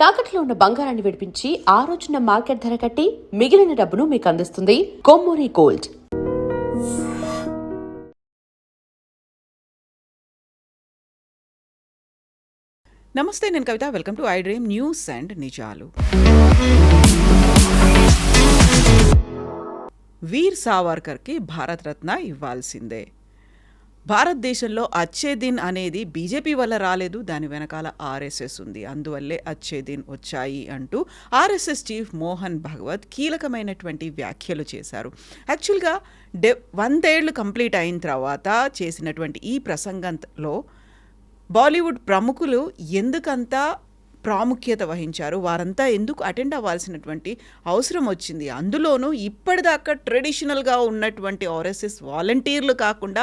తాకట్లో ఉన్న బంగారాన్ని విడిపించి ఆ రోజున మార్కెట్ ధర కట్టి మిగిలిన డబ్బును మీకు అందిస్తుంది కొమ్మూరి గోల్డ్. నమస్తే, నేను Kavitha. Welcome to I dream news and నిజాలు. వీర్ సావర్కర్కి భారతరత్న ఇవ్వాల్సిందే. భారతదేశంలో అచ్చే దిన్ అనేది బీజేపీ వల్ల రాలేదు, దాని వెనకాల ఆర్ఎస్ఎస్ ఉంది, అందువల్లే అచ్చే దిన్ వచ్చాయి అంటూ ఆర్ఎస్ఎస్ చీఫ్ మోహన్ భాగవత్ కీలకమైనటువంటి వ్యాఖ్యలు చేశారు. యాక్చువల్గా 100 ఏళ్ళు కంప్లీట్ అయిన తర్వాత చేసినటువంటి ఈ ప్రసంగంలో బాలీవుడ్ ప్రముఖులు ఎందుకంతా ప్రాముఖ్యత వహించారు, వారంతా ఎందుకు అటెండ్ అవ్వాల్సినటువంటి అవసరం వచ్చింది, అందులోనూ ఇప్పటిదాకా ట్రెడిషనల్గా ఉన్నటువంటి ఆర్ఎస్ఎస్ వాలంటీర్లు కాకుండా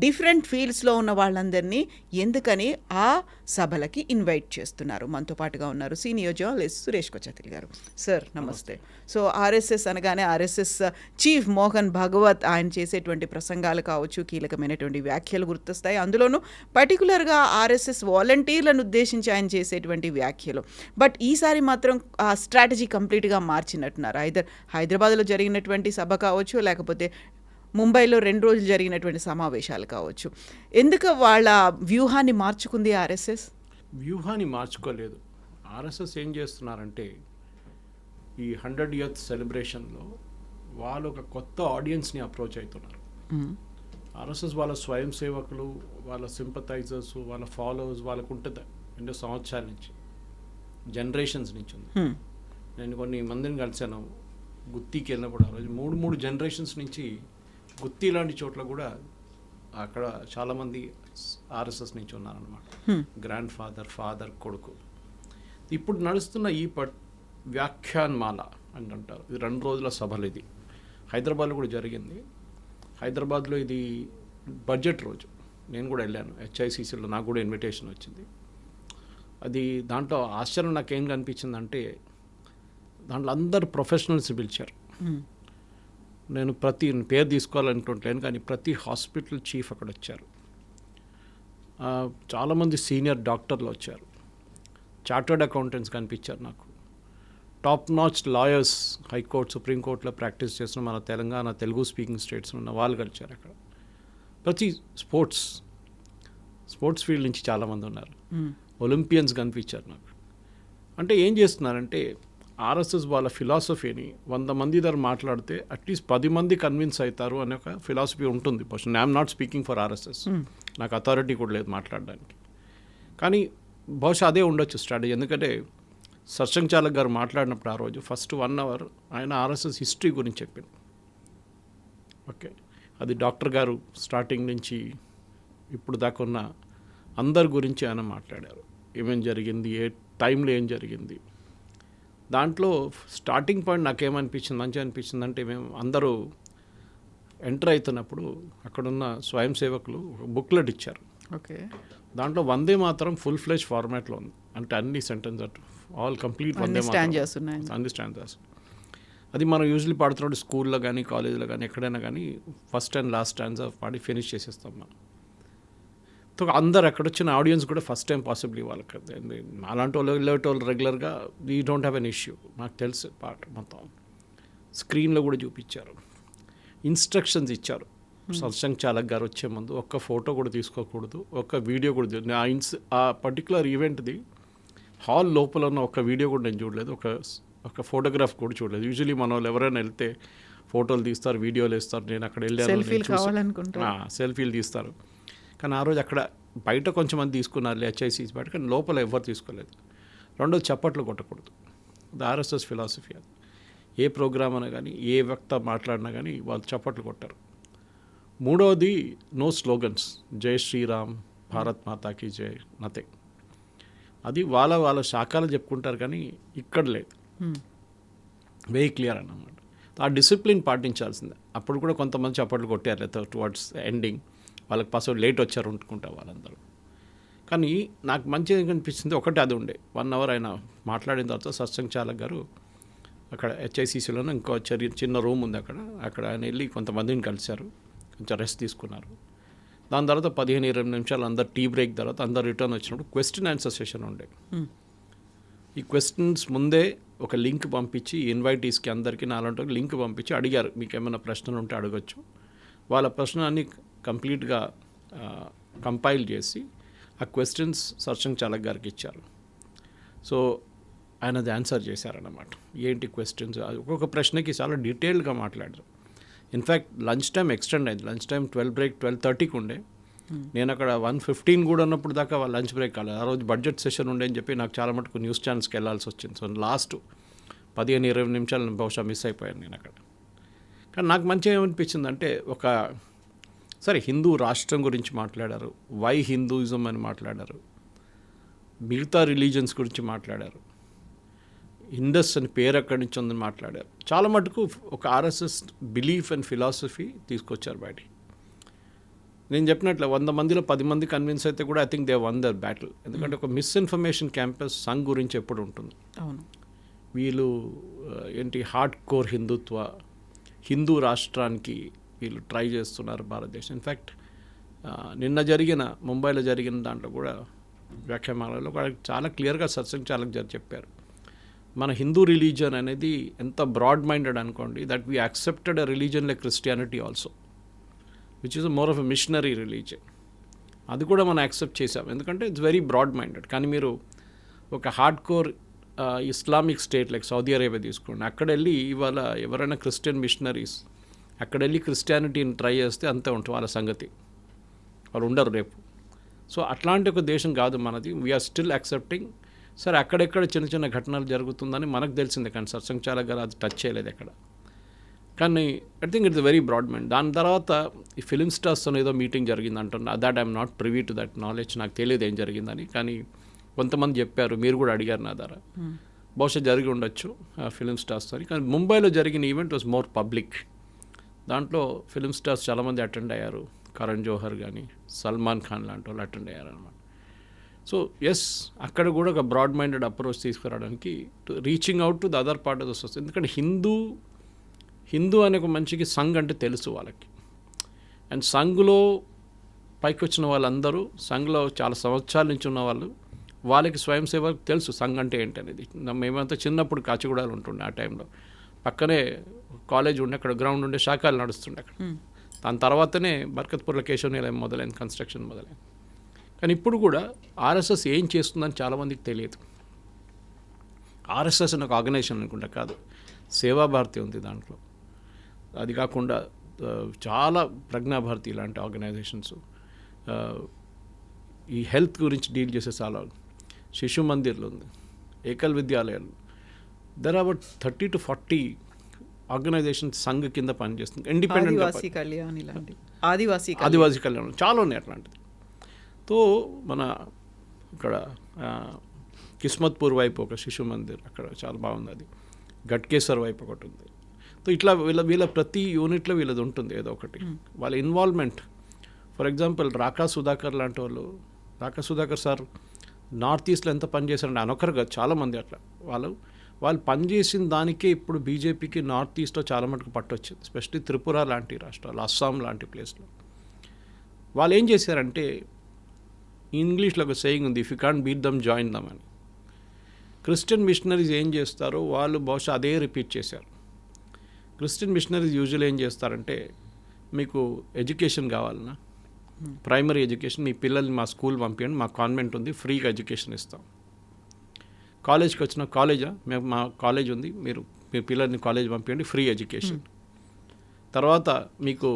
డిఫరెంట్ ఫీల్డ్స్లో ఉన్న వాళ్ళందరినీ ఎందుకని ఆ సభలకి ఇన్వైట్ చేస్తున్నారు. మనతో పాటుగా ఉన్నారు సీనియర్ జర్నలిస్ట్ సురేష్ కొచ్చతిల్ గారు. సార్ నమస్తే. సో ఆర్ఎస్ఎస్ అనగానే ఆర్ఎస్ఎస్ చీఫ్ మోహన్ భాగవత్ ఆయన చేసేటువంటి ప్రసంగాలు కావచ్చు, కీలకమైనటువంటి వ్యాఖ్యలు గుర్తొస్తాయి. అందులోనూ పర్టికులర్గా ఆర్ఎస్ఎస్ వాలంటీర్లను ఉద్దేశించి ఆయన చేసేటువంటి వ్యాఖ్యలు. బట్ ఈసారి మాత్రం ఆ స్ట్రాటజీ కంప్లీట్గా మార్చినట్టున్నారు. హైదరాబాద్లో జరిగినటువంటి సభ కావచ్చు, లేకపోతే ముంబైలో 2 రోజులు జరిగినటువంటి సమావేశాలు కావచ్చు, ఎందుకు వాళ్ళ వ్యూహాన్ని మార్చుకుంది ఆర్ఎస్ఎస్? వ్యూహాన్ని మార్చుకోలేదు. ఆర్ఎస్ఎస్ ఏం చేస్తున్నారంటే ఈ 100 ఇయర్స్ సెలబ్రేషన్లో వాళ్ళు ఒక కొత్త ఆడియన్స్ని అప్రోచ్ అవుతున్నారు. ఆర్ఎస్ఎస్ వాళ్ళ స్వయం సేవకులు, వాళ్ళ సింపథైజర్స్, వాళ్ళ ఫాలోవర్స్ వాళ్ళకు ఉంటుంది 2 సంవత్సరాల నుంచి, జనరేషన్స్ నుంచి ఉంది. నేను కొన్ని మందిని కలిసాను గుత్తికి వెళ్ళినప్పుడు. ఆ రోజు 3 జనరేషన్స్ నుంచి గుత్తి లాంటి చోట్ల కూడా అక్కడ చాలామంది ఆర్ఎస్ఎస్ నుంచి ఉన్నారనమాట. గ్రాండ్ ఫాదర్ కొడుకు. ఇప్పుడు నడుస్తున్న ఈ వ్యాఖ్యాన్మాల అని అంటారు, ఇది 2 రోజుల సభలు. ఇది హైదరాబాద్లో కూడా జరిగింది. హైదరాబాద్లో ఇది బడ్జెట్ రోజు, నేను కూడా వెళ్ళాను. హెచ్ఐసిసిలో నాకు కూడా ఇన్విటేషన్ వచ్చింది. అది దాంట్లో ఆశ్చర్యం నాకేం కనిపించిందంటే దాంట్లో అందరు ప్రొఫెషనల్స్ పిలిచారు. నేను పేరు తీసుకోవాలనుకుంటలేను, కానీ ప్రతి హాస్పిటల్ చీఫ్ అక్కడ వచ్చారు. చాలామంది సీనియర్ డాక్టర్లు వచ్చారు. చార్టర్డ్ అకౌంటెంట్స్ కనిపించారు నాకు. టాప్ నాచ్ లాయర్స్, హైకోర్టు, సుప్రీంకోర్టులో ప్రాక్టీస్ చేసిన మన తెలంగాణ, తెలుగు స్పీకింగ్ స్టేట్స్ ఉన్న వాళ్ళు కలిచారు అక్కడ. ప్రతి స్పోర్ట్స్ ఫీల్డ్ నుంచి చాలామంది ఉన్నారు. ఒలింపియన్స్ కనిపించారు నాకు. అంటే ఏం చేస్తున్నారంటే ఆర్ఎస్ఎస్ వాళ్ళ ఫిలాసఫీని 100 మంది దగ్గర మాట్లాడితే అట్లీస్ట్ 10 మంది కన్విన్స్ అవుతారు అనే ఒక ఫిలాసఫీ ఉంటుంది. I'm not speaking for RSS, నాకు అథారిటీ కూడా లేదు మాట్లాడడానికి, కానీ బహుశా అదే ఉండొచ్చు స్ట్రాటజీ. ఎందుకంటే సత్సంగ్ చాలక్ గారు మాట్లాడినప్పుడు ఆ రోజు ఫస్ట్ 1 అవర్ ఆయన ఆర్ఎస్ఎస్ హిస్టరీ గురించి చెప్పింది. ఓకే, అది డాక్టర్ గారు స్టార్టింగ్ నుంచి ఇప్పుడు దాకా ఉన్న అందరి గురించి ఆయన మాట్లాడారు. ఏమేం జరిగింది, ఏ టైంలో ఏం జరిగింది. దాంట్లో స్టార్టింగ్ పాయింట్ నాకేమనిపించింది, మంచిగా అనిపించింది అంటే, మేము అందరూ ఎంటర్ అవుతున్నప్పుడు అక్కడున్న స్వయం సేవకులు బుక్లెట్ ఇచ్చారు. ఓకే, దాంట్లో వందే మాత్రం ఫుల్ ఫ్లెజ్ ఫార్మాట్లో ఉంది. అంటే అన్ని సెంటెన్స్ ఆల్ కంప్లీట్ వందే మాత్రం అండర్స్టాండ్. అది మనం యూజువల్లీ పాడుతున్నప్పుడు స్కూల్లో కానీ కాలేజీలో కానీ ఎక్కడైనా కానీ ఫస్ట్ అండ్ లాస్ట్ స్టాండ్స్ పాడి ఫినిష్ చేసేస్తాం మనం. సో అందరు అక్కడ వచ్చిన ఆడియన్స్ కూడా ఫస్ట్ టైం పాసిబుల్ వాళ్ళకి. అలాంటి వాళ్ళు వెళ్ళేటోళ్ళు రెగ్యులర్గా we don't have an issue, నాకు తెలుసు పాట మొత్తం. స్క్రీన్లో కూడా చూపించారు, ఇన్స్ట్రక్షన్స్ ఇచ్చారు. సత్సంగ్ చాలక్ గారు వచ్చే ముందు ఒక్క ఫోటో కూడా తీసుకోకూడదు, ఒక్క వీడియో కూడా ఆ పర్టికులర్ ఈవెంట్ది హాల్ లోపల ఉన్న ఒక్క వీడియో కూడా నేను చూడలేదు, ఒక ఫోటోగ్రాఫ్ కూడా చూడలేదు. యూజువలీ మన వాళ్ళు ఎవరైనా వెళ్తే ఫోటోలు తీస్తారు, వీడియోలు వేస్తారు. నేను అక్కడ వెళ్ళాను, సెల్ఫీలు తీస్తారు. కానీ ఆ రోజు అక్కడ బయట కొంచెం మంది తీసుకున్నారు హెచ్ఐసిసి బయట, కానీ లోపల ఎవరు తీసుకోలేదు. రెండోది చప్పట్లు కొట్టకూడదు, అది ఆర్ఎస్ఎస్ ఫిలాసఫీ. అది ఏ ప్రోగ్రామ్ అయినా కానీ ఏ వ్యక్తి మాట్లాడినా కానీ వాళ్ళు చప్పట్లు కొట్టారు. మూడవది నో స్లోగన్స్, జై శ్రీరామ్, భారత్ మాతాకి జై, నథింగ్. అది వాళ్ళ శాఖలు చెప్పుకుంటారు, కానీ ఇక్కడ లేదు. వెరీ క్లియర్ అన్నమాట. ఆ డిసిప్లిన్ పాటించాల్సిందే. అప్పుడు కూడా కొంతమంది చప్పట్లు కొట్టారు టువర్డ్స్ ఎండింగ్, వాళ్ళకి పాస్వర్డ్ లేట్ వచ్చారు అనుకుంటా వాళ్ళందరూ. కానీ నాకు మంచిగా అనిపించింది ఒకటి, అది ఉండే 1 అవర్ ఆయన మాట్లాడిన తర్వాత సత్సంగ్ చాలక్ గారు అక్కడ హెచ్ఐసిసిలోనే ఇంకో చిన్న రూమ్ ఉంది అక్కడ ఆయన వెళ్ళి కొంతమందిని కలిశారు, కొంచెం రెస్ట్ తీసుకున్నారు. దాని తర్వాత 15-20 నిమిషాలు అందరు టీ బ్రేక్ తర్వాత అందరు రిటర్న్ వచ్చినప్పుడు క్వశ్చన్ ఆన్సర్ సెషన్ ఉండే. ఈ క్వశ్చన్స్ ముందే ఒక లింక్ పంపించి ఇన్వైటీస్కి అందరికీ నాలంటే లింక్ పంపించి అడిగారు, మీకు ఏమైనా ప్రశ్నలు ఉంటే అడగచ్చు. వాళ్ళ ప్రశ్నలన్నీ కంప్లీట్గా కంపైల్ చేసి ఆ క్వశ్చన్స్ సర్సంగ్ చాలక్ గారికి ఇచ్చారు. సో ఆయన అది ఆన్సర్ చేశారన్నమాట. ఏంటి క్వశ్చన్స్, ఒక్కొక్క ప్రశ్నకి చాలా డీటెయిల్గా మాట్లాడారు. ఇన్ఫ్యాక్ట్ లంచ్ టైం ఎక్స్టెండ్ అయింది. లంచ్ టైం 12 బ్రేక్ 12:30కి ఉండే. నేను అక్కడ 1:15 కూడా ఉన్నప్పుడు దాకా వాళ్ళ లంచ్ బ్రేక్ కాలేదు. ఆ రోజు బడ్జెట్ సెషన్ ఉండే అని చెప్పి నాకు చాలా మటుకు న్యూస్ ఛానల్స్కి వెళ్ళాల్సి వచ్చింది. సో లాస్ట్ 15-20 నిమిషాలు బహుశా మిస్ అయిపోయాను నేను అక్కడ. కానీ నాకు మంచిగా ఏమనిపించింది అంటే, సరే హిందూ రాష్ట్రం గురించి మాట్లాడారు, వై హిందూయిజం అని మాట్లాడారు, మిగతా రిలీజన్స్ గురించి మాట్లాడారు, ఇండస్ అని పేరు ఎక్కడి నుంచి ఉందని మాట్లాడారు. చాలా మటుకు ఒక ఆర్ఎస్ఎస్ బిలీఫ్ అండ్ ఫిలాసఫీ తీసుకొచ్చారు బయటికి. నేను చెప్పినట్లు 100 మందిలో 10 మంది కన్విన్స్ అయితే కూడా I think they won their battle. ఎందుకంటే ఒక మిస్ఇన్ఫర్మేషన్ క్యాంపస్ సంఘ్ గురించి ఎప్పుడు ఉంటుంది. అవును, వీళ్ళు ఏంటి హార్డ్ కోర్ హిందుత్వ, హిందూ రాష్ట్రానికి వీళ్ళు ట్రై చేస్తున్నారు భారతదేశం. ఇన్ఫ్యాక్ట్ నిన్న జరిగిన ముంబైలో జరిగిన దాంట్లో కూడా వ్యాఖ్యానాలలో చాలా క్లియర్గా సత్సంగ్ చాలక్ గారు చెప్పారు, మన హిందూ రిలీజన్ అనేది ఎంత బ్రాడ్ మైండెడ్ అనుకోండి, that we accepted a religion like Christianity also, which is more of a machinery religion. అది కూడా మనం యాక్సెప్ట్ చేసాం, ఎందుకంటే ఇట్స్ వెరీ బ్రాడ్ మైండెడ్. కానీ మీరు ఒక hard core Islamic state like Saudi Arabia తీసుకోండి, అక్కడ వెళ్ళి ఇవాళ ఎవరైనా క్రిస్టియన్ మిషనరీస్ అక్కడ వెళ్ళి క్రిస్టియానిటీని ట్రై చేస్తే అంతే ఉంటుంది వాళ్ళ సంగతి, వాళ్ళు ఉండరు రేపు. సో అట్లాంటి ఒక దేశం కాదు మనది. We are still accepting. సరే అక్కడెక్కడ చిన్న చిన్న ఘటనలు జరుగుతుందని మనకు తెలిసిందే, కానీ సత్సంగ్ చాలక్ గారు అది టచ్ చేయలేదు ఎక్కడ. కానీ I think it's very broad mind. దాని తర్వాత ఈ ఫిలిం స్టార్స్తో ఏదో మీటింగ్ జరిగింది అంటున్నా, that I'm not privy to that knowledge, నాకు తెలియదు ఏం జరిగిందని. కానీ కొంతమంది చెప్పారు, మీరు కూడా అడిగారు నా ద్వారా, బహుశా జరిగి ఉండొచ్చు ఫిలిం స్టార్స్తో. కానీ ముంబైలో జరిగిన ఈవెంట్ వాజ్ మోర్ పబ్లిక్. దాంట్లో ఫిలిం స్టార్స్ చాలామంది అటెండ్ అయ్యారు, కరణ్ జోహర్ కానీ సల్మాన్ ఖాన్ లాంటి వాళ్ళు అటెండ్ అయ్యారు అనమాట. సో ఎస్, అక్కడ కూడా ఒక బ్రాడ్ మైండెడ్ అప్రోచ్ తీసుకురావడానికి reaching out to the other part of the society. ఎందుకంటే హిందూ అనే ఒక మనిషికి సంఘ్ అంటే తెలుసు వాళ్ళకి. అండ్ సంఘ్లో పైకి వచ్చిన వాళ్ళందరూ, సంఘ్లో చాలా సంవత్సరాల నుంచి ఉన్న వాళ్ళు, వాళ్ళకి స్వయం సేవకు తెలుసు సంఘ్ అంటే ఏంటి అనేది. మేమంతా చిన్నప్పుడు కాచిగూడలో ఉంటుండే, ఆ టైంలో పక్కనే కాలేజ్ ఉండే, అక్కడ గ్రౌండ్ ఉండే, శాఖలు నడుస్తుండే అక్కడ. దాని తర్వాతనే బర్కత్పూర్లో కేశవ నిలయం మొదలైంది, కన్స్ట్రక్షన్ మొదలైంది. కానీ ఇప్పుడు కూడా ఆర్ఎస్ఎస్ ఏం చేస్తుందని చాలామందికి తెలియదు. ఆర్ఎస్ఎస్ అని ఒక ఆర్గనైజేషన్ అనుకుంటా కాదు, సేవాభారతి ఉంది దాంట్లో. అది కాకుండా చాలా ప్రజ్ఞాభారతి ఇలాంటి ఆర్గనైజేషన్స్ ఈ హెల్త్ గురించి డీల్ చేసే చాలా శిశు మందిర్లు ఉంది, ఏకల్ విద్యాలయాలు. There are about 30 to 40 organisation Sangh కింద పనిచేస్తుంది. ఇండిపెండెంట్ ఆదివాసీ కళ్యాణం చాలా ఉన్నాయి అట్లాంటిది. తో మన ఇక్కడ కిస్మత్పూర్ వైపు ఒక శిశు మందిర్, అక్కడ చాలా బాగుంది. అది గట్కేసర్ వైపు ఒకటి ఉంది. సో ఇట్లా వీళ్ళ ప్రతి యూనిట్లో వీళ్ళది ఉంటుంది ఏదో ఒకటి. వాళ్ళ ఇన్వాల్వ్మెంట్, ఫర్ ఎగ్జాంపుల్ రాకా సుధాకర్ లాంటి వాళ్ళు, రాకా సుధాకర్ సార్ నార్త్ ఈస్ట్లో ఎంత పనిచేశారంటే అనొకరుగా చాలామంది అట్లా వాళ్ళు పనిచేసిన దానికే ఇప్పుడు బీజేపీకి నార్త్ ఈస్ట్లో చాలా మటుకు పట్టొచ్చింది, ఎస్పెషల్లీ త్రిపుర లాంటి రాష్ట్రాలు, అస్సాం లాంటి ప్లేస్లో. వాళ్ళు ఏం చేశారంటే, ఇంగ్లీష్లో ఒక సేయింగ్ ఉంది, if you can't beat them join them అని. క్రిస్టియన్ మిషనరీస్ ఏం చేస్తారో వాళ్ళు బహుశా అదే రిపీట్ చేశారు. క్రిస్టియన్ మిషనరీస్ యూజువల్ ఏం చేస్తారంటే, మీకు ఎడ్యుకేషన్ కావాలన్నా, ప్రైమరీ ఎడ్యుకేషన్, మీ పిల్లల్ని మా స్కూల్ పంపించండి, మా కాన్వెంట్ ఉంది, ఫ్రీగా ఎడ్యుకేషన్ ఇస్తాం. కాలేజ్కి వచ్చిన కాలేజా, మేము మా కాలేజ్ ఉంది, మీరు మీ పిల్లల్ని కాలేజ్ పంపించండి, ఫ్రీ ఎడ్యుకేషన్. తర్వాత మీకు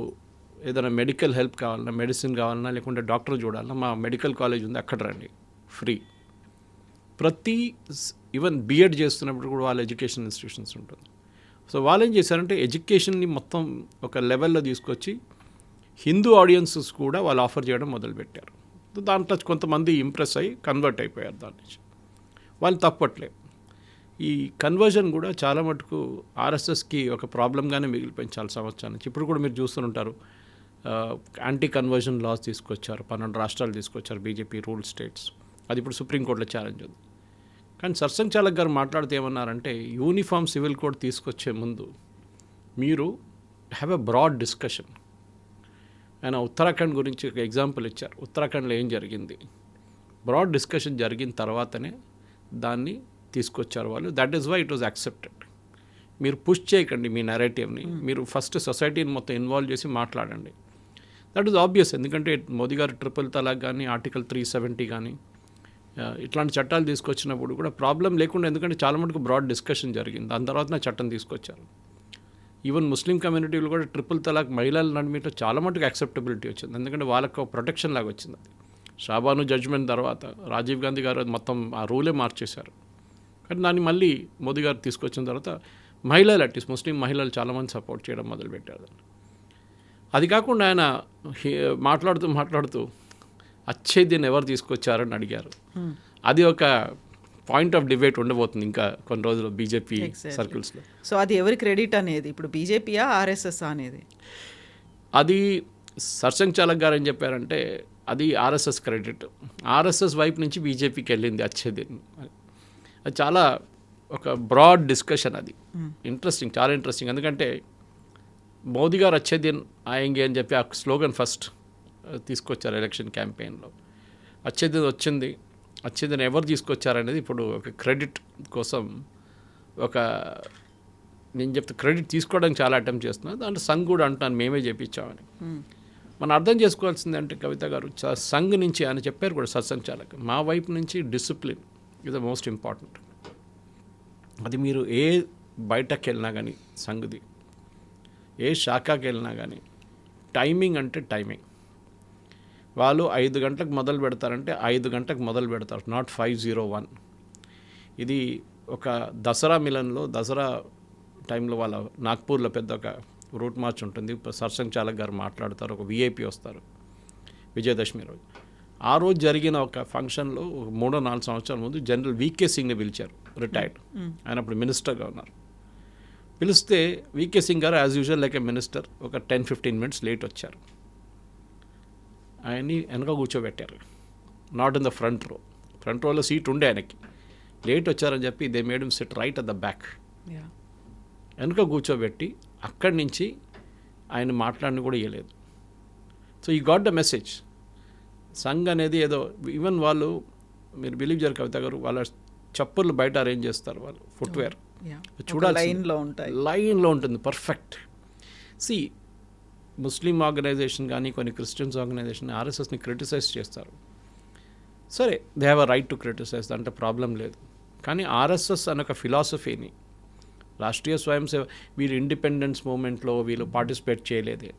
ఏదైనా మెడికల్ హెల్ప్ కావాలన్నా, మెడిసిన్ కావాలన్నా, లేకుంటే డాక్టర్ చూడాలన్నా, మా మెడికల్ కాలేజ్ ఉంది, అక్కడ రండి, ఫ్రీ. ఈవెన్ బీఎడ్ చేస్తున్నప్పుడు కూడా వాళ్ళ ఎడ్యుకేషన్ ఇన్స్టిట్యూషన్స్ ఉంటుంది. సో వాళ్ళు ఏం చేశారంటే ఎడ్యుకేషన్ని మొత్తం ఒక లెవెల్లో తీసుకొచ్చి హిందూ ఆడియన్సెస్ కూడా వాళ్ళు ఆఫర్ చేయడం మొదలుపెట్టారు. దాంట్లో కొంతమంది ఇంప్రెస్ అయ్యి కన్వర్ట్ అయిపోయారు దాని నుంచి. వాళ్ళు తప్పట్లేదు. ఈ కన్వర్జన్ కూడా చాలా మటుకు ఆర్ఎస్ఎస్కి ఒక ప్రాబ్లంగానే మిగిలిపోయింది చాలా సంవత్సరాల నుంచి. ఇప్పుడు కూడా మీరు చూస్తుంటారు, యాంటీ కన్వర్జన్ లాస్ తీసుకొచ్చారు, 12 రాష్ట్రాలు తీసుకొచ్చారు బీజేపీ రూల్ స్టేట్స్. అది ఇప్పుడు సుప్రీంకోర్టులో ఛాలెంజ్ ఉంది. కానీ సర్సంగ్ చాలక్ గారు మాట్లాడితే ఏమన్నారంటే, యూనిఫామ్ సివిల్ కోడ్ తీసుకొచ్చే ముందు మీరు హ్యావ్ ఎ బ్రాడ్ డిస్కషన్. ఆయన ఉత్తరాఖండ్ గురించి ఒక ఎగ్జాంపుల్ ఇచ్చారు. ఉత్తరాఖండ్లో ఏం జరిగింది, బ్రాడ్ డిస్కషన్ జరిగిన తర్వాతనే దాన్ని తీసుకొచ్చారు వాళ్ళు. That is why it was accepted. మీరు పుష్ చేయకండి మీ నెరేటివ్ని, మీరు ఫస్ట్ సొసైటీని మొత్తం ఇన్వాల్వ్ చేసి మాట్లాడండి. That is obvious. ఎందుకంటే మోదీ గారు ట్రిపుల్ తలాక్ కానీ, ఆర్టికల్ 370 కానీ ఇట్లాంటి చట్టాలు తీసుకొచ్చినప్పుడు కూడా ప్రాబ్లం లేకుండా, ఎందుకంటే చాలా మటుకు బ్రాడ్ డిస్కషన్ జరిగింది. దాని తర్వాత నా చట్టం తీసుకొచ్చారు. ఈవెన్ ముస్లిం కమ్యూనిటీలు కూడా ట్రిపుల్ తలాక్ మహిళల నడిమిలో చాలా మటుకు యాక్సెప్టబిలిటీ వచ్చింది. ఎందుకంటే వాళ్ళకు ప్రొటెక్షన్ లాగా వచ్చింది. అది షాబాను జడ్జ్మెంట్ తర్వాత రాజీవ్ గాంధీ గారు మొత్తం ఆ రూలే మార్చేశారు. కానీ దాన్ని మళ్ళీ మోదీ గారు తీసుకొచ్చిన తర్వాత మహిళలు, అట్లీస్ట్ ముస్లిం మహిళలు చాలామంది సపోర్ట్ చేయడం మొదలుపెట్టారు. అది కాకుండా ఆయన మాట్లాడుతూ అచ్చే దిన్ ఎవరు తీసుకొచ్చారని అడిగారు. అది ఒక పాయింట్ ఆఫ్ డిబేట్ ఉండబోతుంది ఇంకా కొన్ని రోజులు బీజేపీ సర్కిల్స్లో. సో అది ఎవరి క్రెడిట్ అనేది, ఇప్పుడు బీజేపీయా ఆర్ఎస్ఎస్ అనేది? అది సర్సంఘ్ చాలక్ గారు ఏం చెప్పారంటే అది ఆర్ఎస్ఎస్ క్రెడిట్. ఆర్ఎస్ఎస్ వైపు నుంచి బీజేపీకి వెళ్ళింది అచ్చే దిన్. అది చాలా ఒక బ్రాడ్ డిస్కషన్. అది ఇంట్రెస్టింగ్, చాలా ఇంట్రెస్టింగ్. ఎందుకంటే మోదీ గారు అచ్చే దిన్ ఆయంగే అని చెప్పి ఆ స్లోగన్ ఫస్ట్ తీసుకొచ్చారు ఎలక్షన్ క్యాంపెయిన్లో. అచ్చే దిన్ వచ్చింది. అచ్చే దిన్ ఎవరు తీసుకొచ్చారనేది ఇప్పుడు ఒక క్రెడిట్ కోసం నేను చెప్తే క్రెడిట్ తీసుకోవడానికి చాలా అటెంప్ట్ చేస్తున్నాను. దాంట్లో సంఘ్ కూడా అంటాను మేమే చేయించామని. మనం అర్థం చేసుకోవాల్సింది అంటే కవిత గారు, సంఘ్ నుంచి ఆయన చెప్పారు కూడా సత్సంగ్ చాలక్, మా వైపు నుంచి discipline is the most important. అది మీరు ఏ బయటకు వెళ్ళినా కానీ, సంఘది ఏ శాఖకి వెళ్ళినా కానీ టైమింగ్ అంటే టైమింగ్. వాళ్ళు 5 గంటలకు మొదలు పెడతారంటే 5 గంటలకు మొదలు పెడతారు, నాట్ 5:01. ఇది ఒక దసరా మిలన్లో, దసరా టైంలో వాళ్ళ నాగ్పూర్లో పెద్ద ఒక రూట్ మార్చ్ ఉంటుంది. సర్సంఘ్ చాలక్ గారు మాట్లాడతారు, ఒక విఐపి వస్తారు విజయదశమి రోజు. ఆ రోజు జరిగిన ఒక ఫంక్షన్లో 3-4 సంవత్సరాల ముందు జనరల్ వికే సింగ్ని పిలిచారు, రిటైర్డ్. ఆయన అప్పుడు మినిస్టర్గా ఉన్నారు. పిలిస్తే వికే సింగ్ గారు యాజ్ యూజువల్ లైక్ ఏ మినిస్టర్ ఒక 10-15 మినిట్స్ లేట్ వచ్చారు. ఆయన్ని వెనక కూర్చోబెట్టారు, నాట్ ఇన్ ద ఫ్రంట్ రో. ఫ్రంట్ రోలో సీట్ ఉండే ఆయనకి. లేట్ వచ్చారని చెప్పి they made him SIT right at the back. వెనక కూర్చోబెట్టి అక్కడి నుంచి ఆయన మాట్లాడిన కూడా ఇవ్వలేదు. సో ఈ గాట్ ద మెసేజ్. సంఘ్ అనేది ఏదో, ఈవెన్ వాళ్ళు, మీరు బిలీవ్ చేయరు కవిత గారు, వాళ్ళ చప్పుర్లు బయట అరేంజ్ చేస్తారు వాళ్ళు, ఫుట్వేర్ చూడాలి, లైన్లో ఉంటుంది పర్ఫెక్ట్. సి ముస్లిం ఆర్గనైజేషన్ కానీ కొన్ని క్రిస్టియన్స్ ఆర్గనైజేషన్ ఆర్ఎస్ఎస్ని క్రిటిసైజ్ చేస్తారు. సరే, they have a right to criticise, అంటే ప్రాబ్లం లేదు. కానీ ఆర్ఎస్ఎస్ అనే ఒక ఫిలాసఫీని, రాష్ట్రీయ స్వయం సేవ, వీళ్ళు ఇండిపెండెన్స్ మూమెంట్లో వీళ్ళు పార్టిసిపేట్ చేయలేదే.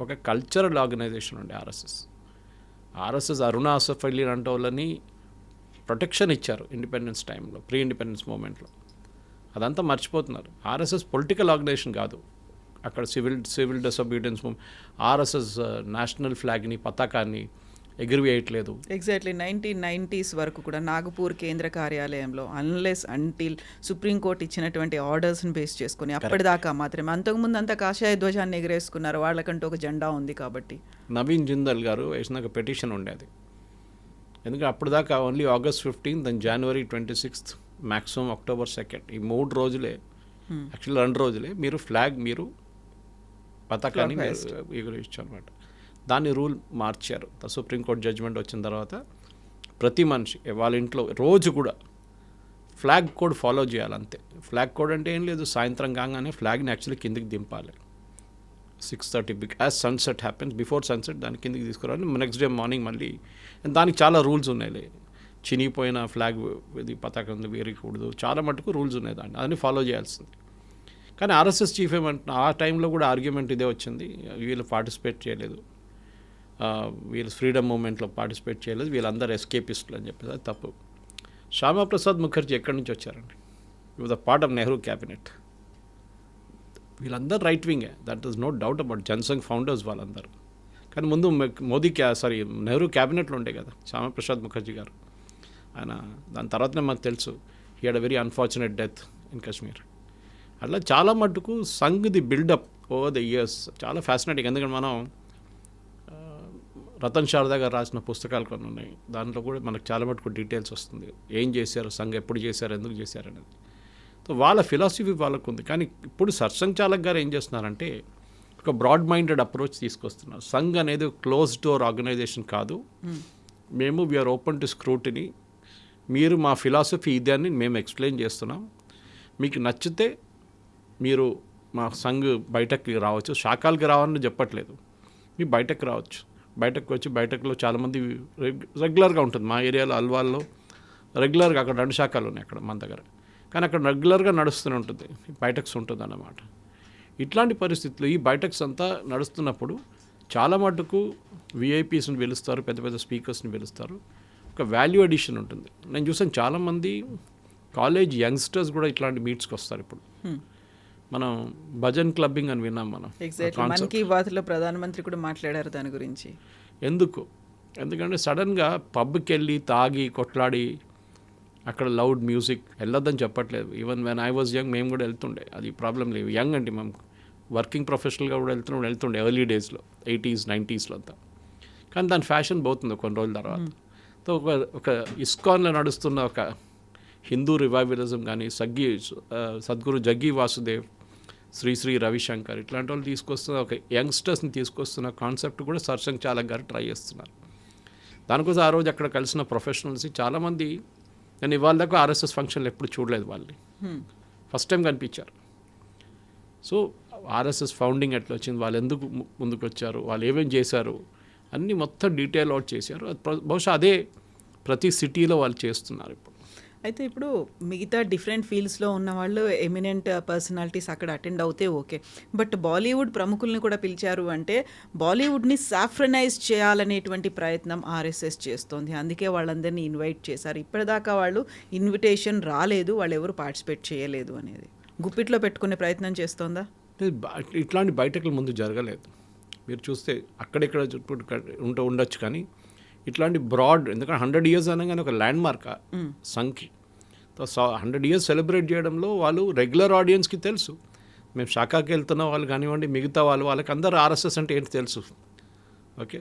ఒక కల్చరల్ ఆర్గనైజేషన్ ఉండే ఆర్ఎస్ఎస్ అరుణ ఆసఫ్ అలీ అంటే వాళ్ళని ప్రొటెక్షన్ ఇచ్చారు ఇండిపెండెన్స్ టైంలో, ప్రీ ఇండిపెండెన్స్ మూమెంట్లో. అదంతా మర్చిపోతున్నారు. ఆర్ఎస్ఎస్ పొలిటికల్ ఆర్గనైజేషన్ కాదు. అక్కడ civil disobedience movement, RSS national ఫ్లాగ్ని, పతాకాన్ని ఎగురవేయట్లేదు. ఎగ్జాక్ట్లీ 1990s వరకు కూడా నాగపూర్ కేంద్ర కార్యాలయంలో అన్లెస్ అంటిల్ సుప్రీంకోర్టు ఇచ్చినటువంటి ఆర్డర్స్ని బేస్ చేసుకుని అప్పటిదాకా మాత్రమే, అంతకుముందు అంతా కాషాయ ధ్వజాన్ని ఎగరేసుకున్నారు, వాళ్ళకంటూ ఒక జెండా ఉంది కాబట్టి. నవీన్ జిందల్ గారు వేసిన ఒక పెటిషన్ ఉండేది. ఎందుకంటే అప్పుడు దాకా only August 15th and January 26th, maximum October 2nd, ఈ 3 రోజులే, యాక్చువల్లీ 2 రోజులే మీరు ఫ్లాగ్, మీరు పతాకాన్ని ఎగురవేయచ్చు అనమాట. దాన్ని రూల్ మార్చారు. సుప్రీంకోర్టు జడ్జ్మెంట్ వచ్చిన తర్వాత ప్రతి మనిషి వాళ్ళ ఇంట్లో రోజు కూడా ఫ్లాగ్ కోడ్ ఫాలో చేయాలంతే. ఫ్లాగ్ కోడ్ అంటే ఏం లేదు, సాయంత్రం కాగానే ఫ్లాగ్ని యాక్చువల్లీ కిందికి దింపాలి 6:30, as sunset happens, before sunset దాని కిందికి తీసుకురావాలి. నెక్స్ట్ డే మార్నింగ్ మళ్ళీ, దానికి చాలా రూల్స్ ఉన్నాయి. చినిగిపోయిన ఫ్లాగ్ ఇది పతాకం వేయకూడదు, చాలా మటుకు రూల్స్ ఉన్నాయి దాన్ని, అదని ఫాలో చేయాల్సింది. కానీ ఆర్ఎస్ఎస్ చీఫ్ ఏమంటున్నా, ఆ టైంలో కూడా ఆర్గ్యుమెంట్ ఇదే వచ్చింది, వీళ్ళు పార్టిసిపేట్ చేయలేదు, వీళ్ళు ఫ్రీడమ్ మూమెంట్లో పార్టిసిపేట్ చేయలేదు, వీళ్ళందరూ ఎస్కేపిస్టులు అని చెప్పేసి. అది తప్పు. శ్యామాప్రసాద్ ముఖర్జీ ఎక్కడి నుంచి వచ్చారండి? You the part of Nehru cabinet. వీళ్ళందరూ రైట్ వింగే, that is no doubt about. Jansangh founders వాళ్ళందరూ. కానీ ముందు నెహ్రూ క్యాబినెట్లో ఉండే కదా శ్యామాప్రసాద్ ముఖర్జీ గారు. ఆయన దాని తర్వాతనే మనకు తెలుసు he had a very unfortunate death in Kashmir. అట్లా చాలా మటుకు సంఘ్ది బిల్డప్ ఓవర్ ద ఇయర్స్ చాలా ఫ్యాసినేటింగ్. ఎందుకంటే మనం రతన్ శారదా గారు రాసిన పుస్తకాలు కొన్ని ఉన్నాయి, దాంట్లో కూడా మనకు చాలా మటుకు డీటెయిల్స్ వస్తుంది, ఏం చేశారు సంఘ్, ఎప్పుడు చేశారు, ఎందుకు చేశారు అనేది. సో వాళ్ళ ఫిలాసఫీ వాళ్ళకు ఉంది. కానీ ఇప్పుడు సర్సంఘ్ చాలక్ గారు ఏం చేస్తున్నారంటే ఒక బ్రాడ్ మైండెడ్ అప్రోచ్ తీసుకొస్తున్నారు. సంఘ్ అనేది క్లోజ్ డోర్ ఆర్గనైజేషన్ కాదు, మేము వీఆర్ ఓపెన్ టు స్క్రూటినీ, మీరు మా ఫిలాసఫీ ఇదే అని మేము ఎక్స్ప్లెయిన్ చేస్తున్నాం, మీకు నచ్చితే మీరు మా సంఘ్ బయటకి రావచ్చు, శాఖలకి రావాలని చెప్పట్లేదు, మీరు బయటకు రావచ్చు. బయటకు వచ్చి బయటకులో చాలామంది రెగ్యులర్గా ఉంటుంది. మా ఏరియాలో అల్వాల్లో రెగ్యులర్గా అక్కడ 2 శాఖలు ఉన్నాయి అక్కడ మన దగ్గర, కానీ అక్కడ రెగ్యులర్గా నడుస్తూనే ఉంటుంది, బయటక్స్ ఉంటుంది అన్నమాట. ఇట్లాంటి పరిస్థితులు ఈ బయటక్స్ అంతా నడుస్తున్నప్పుడు చాలా మటుకు విఐపీస్ని పిలుస్తారు, పెద్ద పెద్ద స్పీకర్స్ని పిలుస్తారు, ఒక వాల్యూ అడిషన్ ఉంటుంది. నేను చూసాను చాలామంది కాలేజ్ యంగ్స్టర్స్ కూడా ఇట్లాంటి మీట్స్కి వస్తారు. ఇప్పుడు మనం భజన్ క్లబ్బింగ్ అని విన్నాం మనం. ఎగ్జాక్ట్లీ మన్ కీ బాత్లో ప్రధానమంత్రి కూడా మాట్లాడారు దాని గురించి. ఎందుకంటే సడన్గా పబ్కి వెళ్ళి తాగి కొట్లాడి అక్కడ లౌడ్ మ్యూజిక్ వెళ్ళొద్దని చెప్పట్లేదు. Even when I was young మేము కూడా వెళ్తుండే, అది ప్రాబ్లం లేదు. యంగ్ అంటే మేము వర్కింగ్ ప్రొఫెషనల్గా కూడా వెళ్తుండే ఎర్లీ డేస్లో 80s 90sలో అంతా. కానీ దాని ఫ్యాషన్ పోతుంది కొన్ని రోజుల తర్వాత. సో ఒక ఇస్కాన్లో నడుస్తున్న ఒక హిందూ రివైవలిజం కానీ సద్గురు జగ్గి వాసుదేవ్, శ్రీ రవిశంకర్ ఇట్లాంటి వాళ్ళు తీసుకొస్తున్న ఒక యంగ్స్టర్స్ని తీసుకొస్తున్న కాన్సెప్ట్ కూడా సర్సంఘ్ చాలక్ గారు ట్రై చేస్తున్నారు. దానికోసం ఆ రోజు అక్కడ కలిసిన ప్రొఫెషనల్స్ చాలామంది, నేను ఇవాళ దాకా ఆర్ఎస్ఎస్ ఫంక్షన్లు ఎప్పుడు చూడలేదు, వాళ్ళని ఫస్ట్ టైం కనిపించారు. సో ఆర్ఎస్ఎస్ ఫౌండింగ్ ఎట్లా వచ్చింది, వాళ్ళు ఎందుకు ముందుకు వచ్చారు, వాళ్ళు ఏమేమి చేశారు అన్నీ మొత్తం డీటెయిల్ అవుట్ చేశారు. బహుశా అదే ప్రతి సిటీలో వాళ్ళు చేస్తున్నారు ఇప్పుడు. అయితే ఇప్పుడు మిగతా డిఫరెంట్ ఫీల్డ్స్లో ఉన్న వాళ్ళు ఎమినెంట్ పర్సనాలిటీస్ అక్కడ అటెండ్ అవుతే ఓకే, బట్ బాలీవుడ్ ప్రముఖుల్ని కూడా పిలిచారు అంటే బాలీవుడ్ని సాఫ్రనైజ్ చేయాలనేటువంటి ప్రయత్నం ఆర్ఎస్ఎస్ చేస్తోంది. అందుకే వాళ్ళందరినీ ఇన్వైట్ చేశారు. ఇప్పటిదాకా వాళ్ళు ఇన్విటేషన్ రాలేదు, వాళ్ళు ఎవరు పార్టిసిపేట్ చేయలేదు అనేది గుప్పిట్లో పెట్టుకునే ప్రయత్నం చేస్తోందా? ఇట్లాంటి బయటకుల ముందు జరగలేదు. మీరు చూస్తే అక్కడెక్కడ ఉండొచ్చు, కానీ ఇట్లాంటి బ్రాడ్, ఎందుకంటే 100 years అనగానే ఒక ల్యాండ్ మార్క్ సంఖ్య. 100 years సెలబ్రేట్ చేయడంలో వాళ్ళు రెగ్యులర్ ఆడియన్స్కి తెలుసు. మేము శాఖకి వెళ్తున్న వాళ్ళు కానివ్వండి, మిగతా వాళ్ళకి అందరూ ఆర్ఎస్ఎస్ అంటే ఏంటి తెలుసు. ఓకే,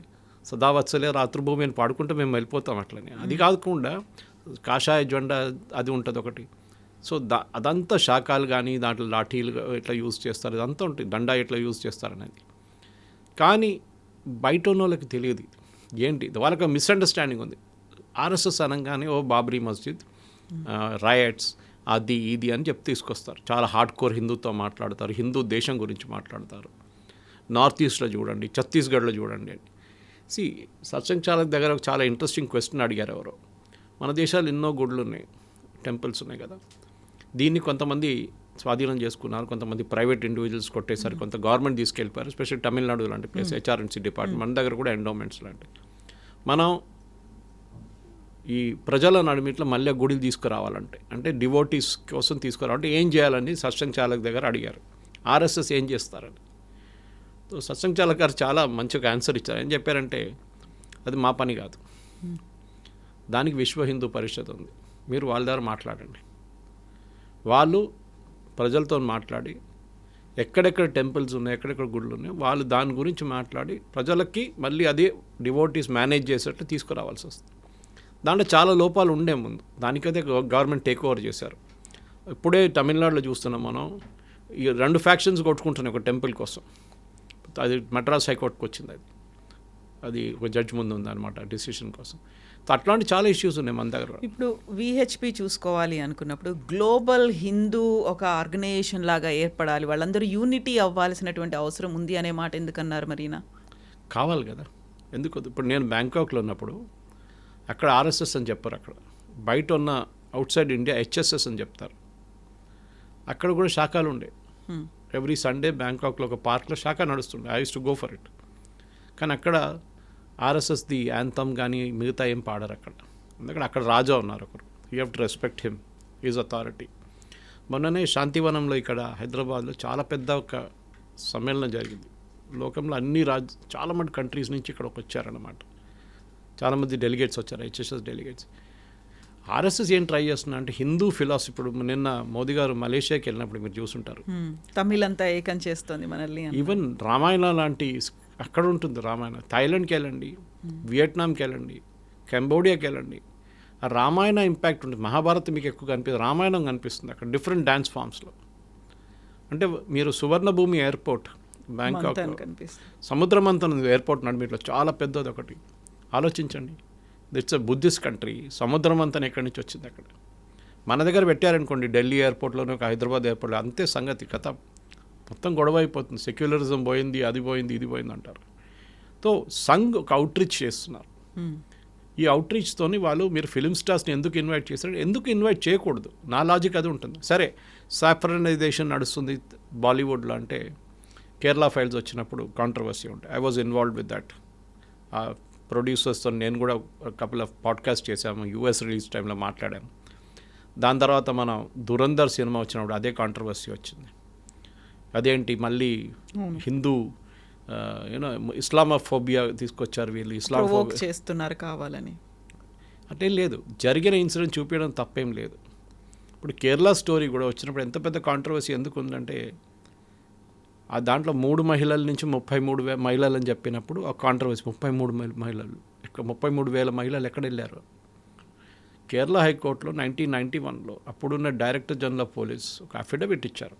సదావత్సలే రాతృభూమి అని పాడుకుంటే మేము వెళ్ళిపోతాం అట్లనే. అది కాకుండా కాషాయ జెండా అది ఉంటుంది ఒకటి. సో అదంతా శాఖలు కానీ దాంట్లో లాఠీలు ఎట్లా యూజ్ చేస్తారు, ఇదంతా ఉంటుంది, దండా ఎట్లా యూజ్ చేస్తారు అనేది. కానీ బయట ఉన్న వాళ్ళకి తెలియదు ఏంటి, వాళ్ళకి మిస్అండర్స్టాండింగ్ ఉంది. ఆర్ఎస్ఎస్ అనగానే ఓ బాబ్రీ మస్జిద్, రైట్స్, అది ఇది అని చెప్పి తీసుకొస్తారు. చాలా హార్డ్ కోర్ హిందూతో మాట్లాడతారు, హిందూ దేశం గురించి మాట్లాడతారు. నార్త్ ఈస్ట్లో చూడండి, ఛత్తీస్గఢ్లో చూడండి అండి. సత్సంగ్ చాలక్ దగ్గర ఒక చాలా ఇంట్రెస్టింగ్ క్వశ్చన్ అడిగారు ఎవరో. మన దేశాలు ఎన్నో గుడులు ఉన్నాయి, టెంపుల్స్ ఉన్నాయి కదా, దీన్ని కొంతమంది స్వాధీనం చేసుకున్నారు, కొంతమంది ప్రైవేట్ ఇండివిజువల్స్ కొట్టేశారు, కొంత గవర్నమెంట్ తీసుకెళ్ళిపోయారు. స్పెషల్ తమిళనాడు లాంటి ప్లేస్, హెచ్ఆర్ఎన్సీ డిపార్ట్మెంట్, మన దగ్గర కూడా ఎండోమెంట్స్ లాంటివి. మనం ఈ ప్రజల నడిమిట్లో మళ్ళీ గుడిలు తీసుకురావాలంటే, అంటే డివోటీస్ కోసం తీసుకురావాలంటే ఏం చేయాలని సత్సంగ్ చాలక్ దగ్గర అడిగారు. ఆర్ఎస్ఎస్ ఏం చేస్తారని. సో సత్సంగ్ చాలక్ గారు చాలా మంచిగా ఆన్సర్ ఇచ్చారు. ఏం చెప్పారంటే, అది మా పని కాదు, దానికి విశ్వ హిందూ పరిషత్ ఉంది, మీరు వాళ్ళ ద్వారా మాట్లాడండి. వాళ్ళు ప్రజలతో మాట్లాడి ఎక్కడెక్కడ టెంపుల్స్ ఉన్నాయి, ఎక్కడెక్కడ గుళ్ళు ఉన్నాయి, వాళ్ళు దాని గురించి మాట్లాడి ప్రజలకి మళ్ళీ అదే డివోటీస్ మేనేజ్ చేసేట్లు తీసుకురావాల్సి వస్తుంది. దాంట్లో చాలా లోపాలు ఉండే ముందు, దానికైతే గవర్నమెంట్ టేక్ ఓవర్ చేశారు. ఇప్పుడే తమిళనాడులో చూస్తున్నాం మనం, ఈ 2 ఫ్యాక్షన్స్ కొట్టుకుంటున్నాయి ఒక టెంపుల్ కోసం. అది మద్రాస్ హైకోర్టుకు వచ్చింది, అది ఒక జడ్జి ముందు ఉందన్నమాట డిసిషన్ కోసం. అట్లాంటి చాలా ఇష్యూస్ ఉన్నాయి మన దగ్గర. ఇప్పుడు విహెచ్పి చూసుకోవాలి అనుకున్నప్పుడు గ్లోబల్ హిందూ ఒక ఆర్గనైజేషన్ లాగా ఏర్పడాలి, వాళ్ళందరూ యూనిటీ అవ్వాల్సినటువంటి అవసరం ఉంది అనే మాట ఎందుకన్నారు మరీనా? కావాలి కదా, ఎందుకు? ఇప్పుడు నేను బ్యాంకాక్లో ఉన్నప్పుడు అక్కడ ఆర్ఎస్ఎస్ అని చెప్పారు, అక్కడ బయట ఉన్న అవుట్ సైడ్ ఇండియా హెచ్ఎస్ఎస్ అని చెప్తారు. అక్కడ కూడా శాఖలు ఉండే. ఎవ్రీ సండే బ్యాంకాక్లో ఒక పార్క్లో శాఖ నడుస్తుండే. I use to go for it. కానీ అక్కడ ఆర్ఎస్ఎస్ది యాంథమ్ కానీ మిగతా ఏం పాడరు అక్కడ. ఎందుకంటే అక్కడ రాజా ఉన్నారు ఒకరు, you have to respect him, is authority. మొన్ననే శాంతివనంలో ఇక్కడ హైదరాబాద్లో చాలా పెద్ద ఒక సమ్మేళనం జరిగింది. లోకంలో అన్ని చాలా మంది కంట్రీస్ నుంచి ఇక్కడికి వచ్చారన్నమాట. చాలామంది డెలిగేట్స్ వచ్చారు, హెచ్ఎస్ఎస్ డెలిగేట్స్. ఆర్ఎస్ఎస్ ఏం ట్రై చేస్తున్నా అంటే హిందూ ఫిలాసఫీ. ఇప్పుడు నిన్న మోదీ గారు మలేషియాకి వెళ్ళినప్పుడు మీరు చూసుంటారు, తమిళంతా ఏకం చేస్తుంది మనల్ని. ఈవెన్ రామాయణ లాంటి అక్కడ ఉంటుంది రామాయణ. థాయిలాండ్కి వెళ్ళండి, వియట్నాంకి వెళ్ళండి, కంబోడియాకి వెళ్ళండి, ఆ రామాయణ ఇంపాక్ట్ ఉంటుంది. మహాభారతం మీకు ఎక్కువ కనిపిస్తుంది, రామాయణం కనిపిస్తుంది అక్కడ డిఫరెంట్ డ్యాన్స్ ఫామ్స్లో. అంటే మీరు Suvarnabhumi airport Bangkok, Samudramanthan airport నడిమిట్లో చాలా పెద్దది ఒకటి. ఆలోచించండి, ఇట్స్ అ బుద్ధిస్ట్ కంట్రీ. సముద్రం అంతా ఎక్కడి నుంచి వచ్చింది అక్కడ. మన దగ్గర పెట్టారనుకోండి ఢిల్లీ ఎయిర్పోర్ట్లోనే, ఒక హైదరాబాద్ ఎయిర్పోర్ట్లో, అంతే సంగతి. కథ మొత్తం గొడవ అయిపోతుంది. సెక్యులరిజం పోయింది, అది పోయింది, ఇది పోయింది అంటారు. సో సంఘ్ ఒక అవుట్రీచ్ చేస్తున్నారు. ఈ అవుట్రీచ్తోని వాళ్ళు మీరు ఫిలిం స్టార్స్ని ఎందుకు ఇన్వైట్ చేస్తారు, ఎందుకు ఇన్వైట్ చేయకూడదు, నా లాజిక్ అది ఉంటుంది. సరే, సాఫ్రనైజేషన్ నడుస్తుంది బాలీవుడ్లో అంటే కేరళ ఫైల్స్ వచ్చినప్పుడు కాంట్రవర్సీ ఉంటాయి. I was involved with that. ఆ ప్రొడ్యూసర్స్తో నేను కూడా కపుల్ ఆఫ్ పాడ్కాస్ట్ చేశాము, యూఎస్ రిలీజ్ టైంలో మాట్లాడాము. దాని తర్వాత మనం దురంధర్ సినిమా వచ్చినప్పుడు అదే కాంట్రవర్సీ వచ్చింది. అదేంటి మళ్ళీ హిందూ యూనో ఇస్లామోఫోబియా తీసుకొచ్చారు వీళ్ళు, ఇస్లామోఫోబియా చేస్తున్నారు కావాలని. అంటే లేదు, జరిగిన ఇన్సిడెంట్ చూపించడం తప్పేం లేదు. ఇప్పుడు కేరళ స్టోరీ కూడా వచ్చినప్పుడు ఎంత పెద్ద కాంట్రవర్సీ ఎందుకు ఉందంటే, ఆ దాంట్లో 3 మహిళల నుంచి 33,000 మహిళలు అని చెప్పినప్పుడు ఆ కాంట్రవర్సీ. 33 మహిళలు, 33,000 మహిళలు ఎక్కడ వెళ్ళారు? కేరళ హైకోర్టులో 1991లో అప్పుడున్న డైరెక్టర్ జనరల్ ఆఫ్ పోలీస్ ఒక అఫిడవిట్ ఇచ్చారు,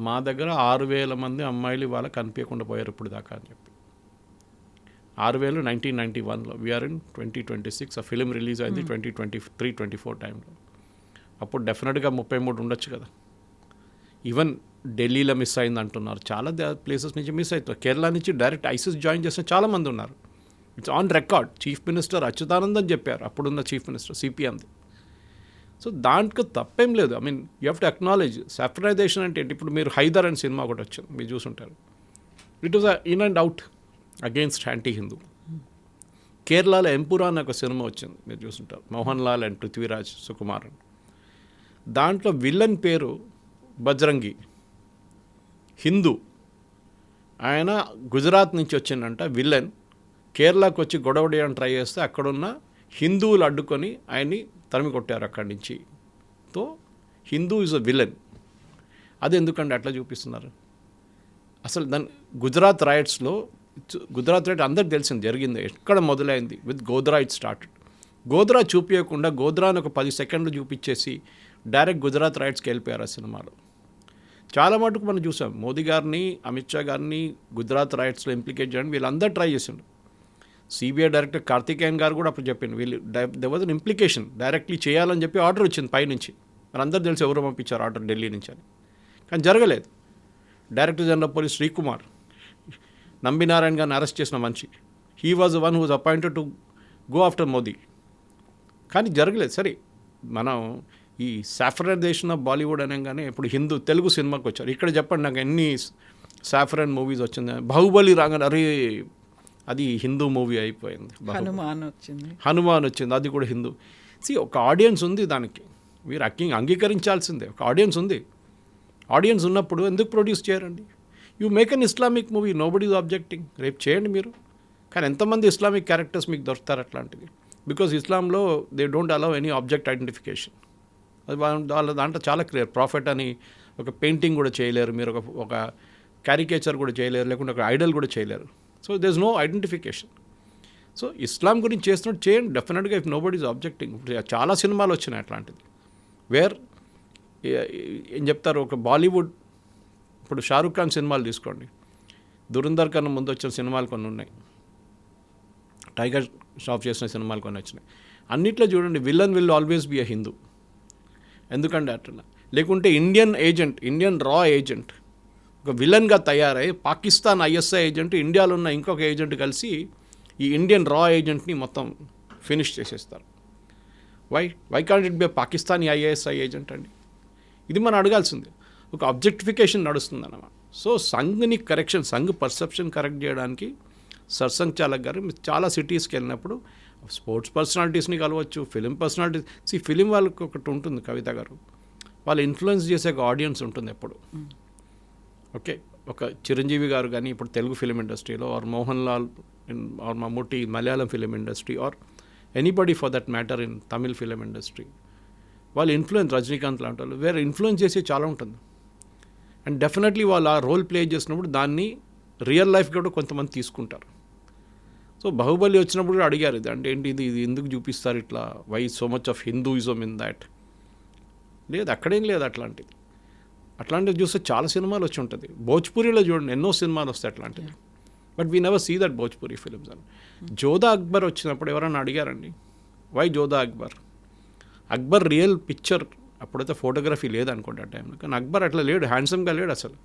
మా దగ్గర 6,000 మంది అమ్మాయిలు ఇవాళ కనిపించకుండా పోయారు ఇప్పుడు దాకా అని చెప్పి. 6,000 1991లో. We are in 2026. ఆ ఫిలిం రిలీజ్ అయింది 2023-24 టైంలో. అప్పుడు డెఫినెట్గా 33 ఉండొచ్చు కదా. ఈవెన్ ఢిల్లీలో మిస్ అయింది అంటున్నారు, చాలా ప్లేసెస్ నుంచి మిస్ అవుతారు. కేరళ నుంచి డైరెక్ట్ ఐసిస్ జాయిన్ చేసిన చాలామంది ఉన్నారు. It's on record. Chief minister Achuthanandan చెప్పారు, అప్పుడున్న చీఫ్ మినిస్టర్ సిపిఎంది. సో దాంట్లో తప్పేం లేదు. I mean you have to acknowledge. Saffronisation అంటే ఏంటి? ఇప్పుడు మీరు హైదర్ అనే సినిమా ఒకటి వచ్చింది, మీరు చూసుంటారు. It was in and out against anti Hindu. కేరళలో ఎంపురా అనే ఒక సినిమా వచ్చింది, మీరు చూసుంటారు, మోహన్ లాల్ అండ్ పృథ్వీరాజ్ సుకుమార్. దాంట్లో విలన్ పేరు బజరంగి, హిందూ. ఆయన గుజరాత్ నుంచి వచ్చిందంట విలన్. కేరళకు వచ్చి గొడవ చేయడానికి ట్రై చేస్తే అక్కడున్న హిందువులు అడ్డుకొని ఆయన్ని తరిమి కొట్టారు అక్కడి నుంచి. తో హిందూ ఈజ్ అ విలన్. అది ఎందుకండి అట్లా చూపిస్తున్నారు? అసలు దాని గుజరాత్ రైట్స్లో, గుజరాత్ రైట్ అందరికి తెలిసింది జరిగింది, ఎక్కడ మొదలైంది with Godhra. It started. Godhra చూపించకుండా గోద్రాని ఒక 10 సెకండ్లు చూపించేసి డైరెక్ట్ గుజరాత్ రైట్స్కి వెళ్ళిపోయారు ఆ సినిమాలో. చాలా మటుకు మనం చూసాం, మోదీ గారిని, అమిత్ షా గారిని గుజరాత్ రైట్స్లో ఇంప్లికేట్ చేయడానికి వీళ్ళందరూ ట్రై చేసిండు. సిబిఐ డైరెక్టర్ కార్తికేయన్ గారు కూడా అప్పుడు చెప్పిండు, వీళ్ళు they was an implication, directly చేయాలని చెప్పి ఆర్డర్ వచ్చింది పైనుంచి. మరి అందరూ తెలిసి ఎవరు పంపించారు ఆర్డర్ ఢిల్లీ నుంచి అని. కానీ జరగలేదు. Director general of police Sreekumar, Nambi Narayana గారిని అరెస్ట్ చేసిన మనిషి, he was the one who was appointed to go after Modi. కానీ జరగలేదు. సరే, మనం ఈ సాఫ్రనైజేషన్ ఆఫ్ బాలీవుడ్ అనగానే ఇప్పుడు హిందూ తెలుగు సినిమాకి వచ్చారు. ఇక్కడ చెప్పండి నాకు ఎన్ని సాఫ్రన్ మూవీస్ వచ్చింది? బాహుబలి రాగానే అరే అది హిందూ మూవీ అయిపోయింది. హనుమాన్ వచ్చింది, అది కూడా హిందూ. ఒక ఆడియన్స్ ఉంది దానికి, మీరు అంగీకరించాల్సిందే. ఒక ఆడియన్స్ ఉంది. ఆడియన్స్ ఉన్నప్పుడు ఎందుకు ప్రొడ్యూస్ చేయరండి? You make an Islamic movie, nobody is objecting. రేపు చేయండి మీరు. కానీ ఎంతమంది ఇస్లామిక్ క్యారెక్టర్స్ మీకు దొరుకుతారు అట్లాంటివి? బికాజ్ ఇస్లాంలో they don't allow any object identification. అది వాళ్ళ దాంట్లో చాలా క్లియర్. ప్రాఫిట్ అని ఒక పెయింటింగ్ కూడా చేయలేరు మీరు, ఒక క్యారికేచర్ కూడా చేయలేరు, లేకుంటే ఒక ఐడల్ కూడా చేయలేరు. So there is no identification. So Islam గురించి చేస్తున్నట్టు చేయండి డెఫినెట్గా, if nobody is objecting. చాలా సినిమాలు వచ్చినాయి అట్లాంటిది. వేర్ ఏం చెప్తారు, ఒక బాలీవుడ్ ఇప్పుడు షారూఖ్ ఖాన్ సినిమాలు తీసుకోండి, దురంధర్ కన్నా ముందు వచ్చిన సినిమాలు కొన్ని ఉన్నాయి, టైగర్ షాప్ చేసిన సినిమాలు కొన్ని వచ్చినాయి. అన్నిట్లో చూడండి villain will always be a Hindu. ఎందుకంటే అట్లా, లేకుంటే ఇండియన్ ఏజెంట్, ఇండియన్ రా ఏజెంట్ ఒక విలన్గా తయారై పాకిస్తాన్ ఐఎస్ఐ ఏజెంట్, ఇండియాలో ఉన్న ఇంకొక ఏజెంట్ కలిసి ఈ ఇండియన్ రా ఏజెంట్ని మొత్తం ఫినిష్ చేసేస్తారు. Why can't it be Pakistani ISI agent అండి? ఇది మనం అడగాల్సిందే. ఒక అబ్జెక్టిఫికేషన్ నడుస్తుంది అన్నమాట. సో సంఘ్ని కరెక్షన్, సంఘ్ పర్సెప్షన్ కరెక్ట్ చేయడానికి సర్సంఘ్ చాలక్ గారు చాలా సిటీస్కి వెళ్ళినప్పుడు స్పోర్ట్స్ పర్సనాలిటీస్ని కలవచ్చు, ఫిలిం పర్సనాలిటీస్. ఫిలిం వాళ్ళకి ఒకటి ఉంటుంది, కవిత గారు, వాళ్ళు ఇన్ఫ్లుయెన్స్ చేసే ఒక ఆడియన్స్ ఉంటుంది ఎప్పుడు. ఓకే, ఒక చిరంజీవి గారు కానీ ఇప్పుడు తెలుగు ఫిలిం ఇండస్ట్రీలో, or Mohan Lal or Mammootty Malayalam film industry, or anybody for that matter in Tamil film industry, వాళ్ళు ఇన్ఫ్లుయెన్స్, రజనీకాంత్ లాంటి వాళ్ళు వేరే ఇన్ఫ్లుయెన్స్ చేసి చాలా ఉంటుంది. అండ్ డెఫినెట్లీ వాళ్ళు ఆ రోల్ ప్లే చేసినప్పుడు దాన్ని రియల్ లైఫ్ కూడా కొంతమంది తీసుకుంటారు. సో బాహుబలి వచ్చినప్పుడు కూడా అడిగారు, ఇది అంటే ఏంటి, ఇది ఎందుకు చూపిస్తారు ఇట్లా, why so much of Hinduism in that? లేదు, అక్కడేం లేదు అట్లాంటిది. అట్లాంటివి చూస్తే చాలా సినిమాలు వచ్చి ఉంటుంది. భోజ్పురిలో చూడండి ఎన్నో సినిమాలు వస్తాయి అట్లాంటివి. But we never see that Bhojpuri films అని. జోధా అక్బర్ వచ్చినప్పుడు ఎవరన్నా అడిగారండి why Jodha Akbar? Akbar real picture అప్పుడైతే ఫోటోగ్రఫీ లేదనుకోండి ఆ టైంలో, కానీ అక్బర్ అట్లా లేడు, హ్యాండ్సమ్గా లేడు అసలు.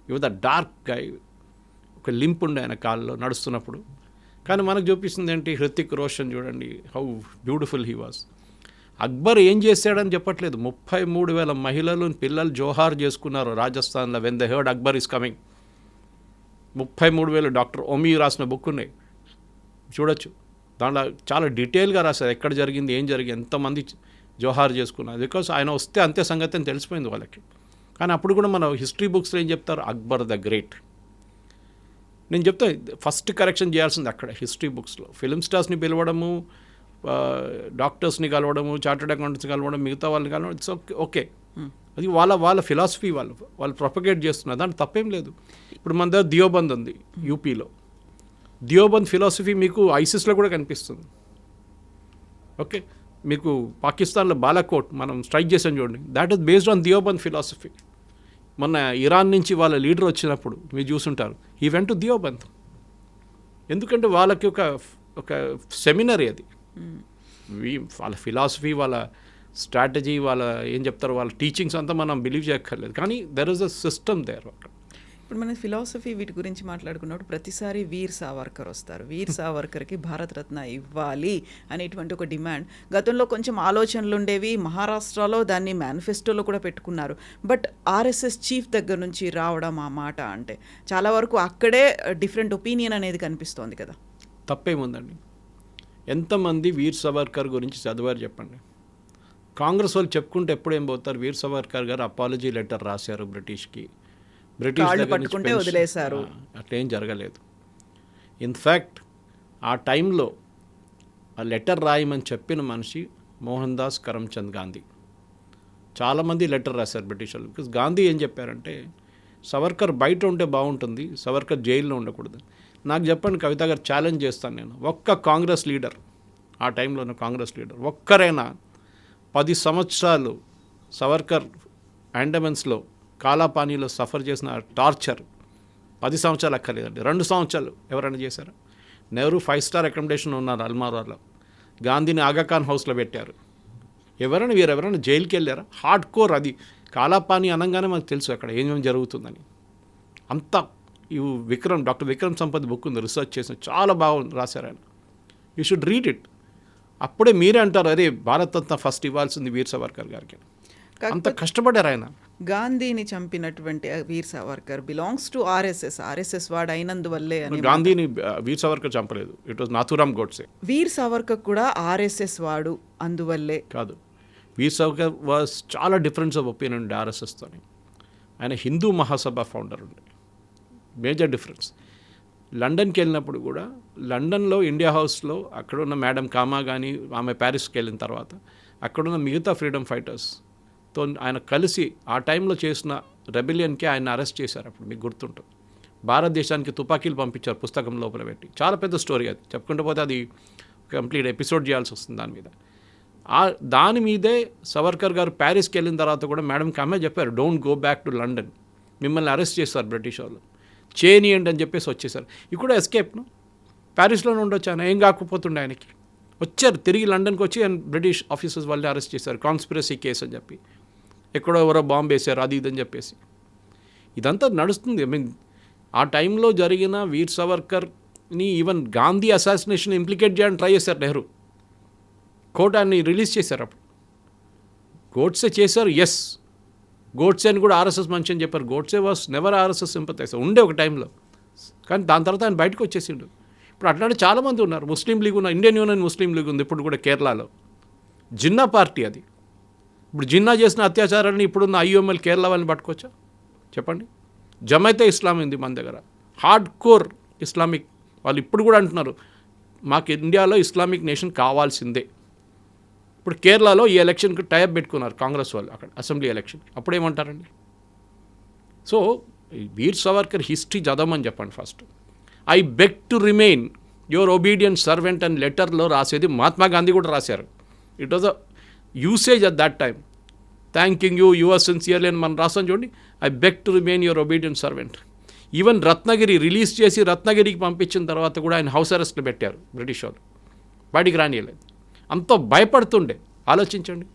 ఇవి ద డార్క్ గై, ఒక లింప్ ఉండే ఆయన కాల్లో నడుస్తున్నప్పుడు. కానీ మనకు చూపిస్తుంది ఏంటి, హృతిక్ రోషన్ చూడండి how beautiful he was. Akbar ఏం చేశాడని చెప్పట్లేదు, 33,000 మహిళలు పిల్లలు జోహార్ చేసుకున్నారు రాజస్థాన్లో when the heard Akbar is coming. 33,000 doctor owe me రాసిన బుక్ ఉన్నాయి, చూడొచ్చు. దాంట్లో చాలా డీటెయిల్గా రాశారు ఎక్కడ జరిగింది, ఏం జరిగింది, ఎంతమంది జోహార్ చేసుకున్నారు. బికాస్ ఆయన వస్తే అంతే సంగతి అని తెలిసిపోయింది వాళ్ళకి. కానీ అప్పుడు కూడా మన హిస్టరీ బుక్స్లో ఏం చెప్తారు, అక్బర్ ద గ్రేట్. నేను చెప్తా ఫస్ట్ కరెక్షన్ చేయాల్సింది అక్కడ హిస్టరీ బుక్స్లో. ఫిలిం స్టార్స్ని పిలవడము, డాక్టర్స్ని కలవడము, చార్టర్డ్ అకౌంటెంట్స్ని కలవడం, మిగతా వాళ్ళని కలవడం, ఇట్స్ ఓకే. అది వాళ్ళ ఫిలాసఫీ వాళ్ళు ప్రొపగేట్ చేస్తున్నారు, దాంట్లో తప్పేం లేదు. ఇప్పుడు మన దగ్గర దియోబంద్ ఉంది యూపీలో. దియోబంద్ ఫిలాసఫీ మీకు ఐసిస్లో కూడా కనిపిస్తుంది. ఓకే, మీకు పాకిస్తాన్లో బాలాకోట్ మనం స్ట్రైక్ చేసాం చూడండి, that is based on Deoband philosophy. మొన్న ఇరాన్ నుంచి వాళ్ళ లీడర్ వచ్చినప్పుడు మీరు చూసుంటారు, ఈ వెంట్ టు దియోబంద్. ఎందుకంటే వాళ్ళకి ఒక సెమినరీ అది. వాళ్ళ ఫిలాసఫీ, వాళ్ళ స్ట్రాటజీ, వాళ్ళ ఏం చెప్తారు, వాళ్ళ టీచింగ్స్ అంతా మనం బిలీవ్ చేయక్కర్లేదు, కానీ there is a system there. అక్కడ ఇప్పుడు మన ఫిలాసఫీ వీటి గురించి మాట్లాడుకున్నప్పుడు ప్రతిసారి వీర్ సావర్కర్ వస్తారు. వీర్ సావర్కర్కి భారతరత్న ఇవ్వాలి అనేటువంటి ఒక డిమాండ్ గతంలో కొంచెం ఆలోచనలు ఉండేవి. మహారాష్ట్రలో దాన్ని మేనిఫెస్టోలో కూడా పెట్టుకున్నారు. బట్ ఆర్ఎస్ఎస్ చీఫ్ దగ్గర నుంచి రావడం ఆ మాట అంటే చాలా వరకు అక్కడే డిఫరెంట్ ఒపీనియన్ అనేది కనిపిస్తోంది కదా. తప్పేముందండి, ఎంతమంది వీర్ సావర్కర్ గురించి చదివారు చెప్పండి. కాంగ్రెస్ వాళ్ళు చెప్పుకుంటే ఎప్పుడు ఏం పోతారు, వీర్ సావర్కర్ గారు అపాలజీ లెటర్ రాశారు బ్రిటిష్ పట్టుకుంటే వదిలేశారు, అట్లేం జరగలేదు. ఇన్ఫ్యాక్ట్ ఆ టైంలో ఆ లెటర్ రాయమని చెప్పిన మనిషి మోహన్ దాస్ కరమ్చంద్ గాంధీ. చాలామంది లెటర్ రాశారు బ్రిటిష్ వాళ్ళు. బికాస్ గాంధీ ఏం చెప్పారంటే, సవర్కర్ బయట ఉంటే బాగుంటుంది, సవర్కర్ జైల్లో ఉండకూడదు. నాకు చెప్పండి కవిత గారు, ఛాలెంజ్ చేస్తాను నేను, ఒక్క కాంగ్రెస్ లీడర్, ఆ టైంలో ఉన్న కాంగ్రెస్ లీడర్ ఒక్కరైనా 10 సంవత్సరాలు సవర్కర్ అండమాన్స్లో కాలాపానీలో సఫర్ చేసిన టార్చర్ 10 సంవత్సరాలు అక్కర్లేదండి, 2 సంవత్సరాలు ఎవరైనా చేశారు? నెహ్రూ 5-స్టార్ అకామిడేషన్ ఉన్నారు అల్మారాలో, గాంధీని ఆగాఖాన్ హౌస్లో పెట్టారు. వీరెవరైనా జైలుకి వెళ్ళారా? హార్డ్ కోర్ అది. కాలాపానీ అనగానే మనకు తెలుసు అక్కడ ఏమేమి జరుగుతుందని. అంతా డాక్టర్ విక్రమ్ సంపత్ బుక్ ఉంది, రీసెర్చ్ చేసిన, చాలా బాగా రాశారు ఆయన. You should read it. అప్పుడే మీరే అంటారు, అరే భారతరత్న ఫస్ట్ ఇవ్వాల్సింది వీర్ సావర్కర్ గారికి. అంత కష్టపడ్డారు ఆయన. గాంధీని చంపినటువంటి వీర్ సావర్కర్ బిలాంగ్స్ టు ఆర్ఎస్ఎస్ వాడు అయినందువల్లే. గాంధీని వీర్ సావర్కర్ చంపలేదు, ఇట్ వాజ్ నాథురామ్ గోడ్సే. వీర్ సావర్కర్ కూడా ఆర్ఎస్ఎస్ వాడు అందువల్లే కాదు. వీర్ సావర్కర్ వాజ్ చాలా డిఫరెన్స్ ఆఫ్ ఒపీనియన్ ఉండే ఆర్ఎస్ఎస్తో. ఆయన హిందూ మహాసభ ఫౌండర్ ఉండే, మేజర్ డిఫరెన్స్. లండన్కి వెళ్ళినప్పుడు కూడా, లండన్లో ఇండియా హౌస్లో అక్కడున్న మేడం కామా కానీ, ఆమె ప్యారిస్కి వెళ్ళిన తర్వాత అక్కడున్న మిగతా ఫ్రీడమ్ ఫైటర్స్తో ఆయన కలిసి ఆ టైంలో చేసిన రెబెలియన్కి ఆయన అరెస్ట్ చేశారు. అప్పుడు మీకు గుర్తుంటుంది, భారతదేశానికి తుపాకీలు పంపించారు పుస్తకం లోపల పెట్టి. చాలా పెద్ద స్టోరీ అది, చెప్పుకుంటూ పోతే అది కంప్లీట్ ఎపిసోడ్ చేయాల్సి వస్తుంది దాని మీద. దాని మీదే సవర్కర్ గారు ప్యారిస్కి వెళ్ళిన తర్వాత కూడా మేడం కామే చెప్పారు, don't go back to London, మిమ్మల్ని అరెస్ట్ చేస్తారు బ్రిటిష్ వాళ్ళు, చేయనియండి అని చెప్పేసి వచ్చేసారు. ఇది కూడా ఎస్కేప్ను, ప్యారిస్లోనే ఉండొచ్చు ఆయన, ఏం కాకపోతుండే ఆయనకి. వచ్చారు తిరిగి లండన్కి వచ్చి ఆయన బ్రిటిష్ ఆఫీసర్స్ వాళ్ళని అరెస్ట్ చేశారు, కాన్స్పిరసీ కేసు అని చెప్పి, ఎక్కడో ఎవరో బాంబు వేశారు అది ఇదని చెప్పేసి. ఇదంతా నడుస్తుంది. ఐ మీన్ ఆ టైంలో జరిగిన వీర్ సావర్కర్ని ఈవెన్ గాంధీ అసాసినేషన్ ఇంప్లికేట్ చేయడానికి ట్రై చేశారు నెహ్రూ. కోర్టు ఆయన్ని రిలీజ్ చేశారు. అప్పుడు గోడ్సే చేశారు, ఎస్, గోడ్సే అని కూడా ఆర్ఎస్ఎస్ మంచి అని చెప్పారు. Godse was never RSS sympathiser, ఉండే ఒక టైంలో, కానీ దాని తర్వాత ఆయన బయటకు వచ్చేసిండు. ఇప్పుడు అట్లాంటి చాలామంది ఉన్నారు. ముస్లిం లీగ్ ఉన్న, ఇండియన్ యూనియన్ ముస్లిం లీగ్ ఉంది ఇప్పుడు కూడా కేరళలో, జిన్నా పార్టీ అది. ఇప్పుడు జిన్నా చేసిన అత్యాచారాన్ని ఇప్పుడున్న ఐఎంఎల్ కేరళ వాళ్ళని పట్టుకోవచ్చా చెప్పండి? జమైతే ఇస్లాం ఉంది మన దగ్గర, హార్డ్ కోర్ ఇస్లామిక్ వాళ్ళు ఇప్పుడు కూడా అంటున్నారు మాకు ఇండియాలో ఇస్లామిక్ నేషన్ కావాల్సిందే. ఇప్పుడు కేరళలో ఈ ఎలక్షన్కి టైప్ పెట్టుకున్నారు కాంగ్రెస్ వాళ్ళు, అక్కడ అసెంబ్లీ ఎలక్షన్. అప్పుడేమంటారండి? సో వీర్ సావర్కర్ హిస్టరీ చదవమని చెప్పండి first. I beg to remain your obedient servant అని లెటర్లో రాసేది మహాత్మా గాంధీ కూడా రాశారు. It was a usage at that time. Thanking you, your sincerely అని మనం రాస్తాం చూడండి, I beg to remain your obedient servant. Even Ratnagiri release చేసి రత్నగిరికి పంపించిన తర్వాత కూడా ఆయన హౌస్ అరెస్ట్లో పెట్టారు బ్రిటిష్ వాళ్ళు, బయటికి రానియలేదు. అంత భయపడుతుండే. ఆలోచించండి.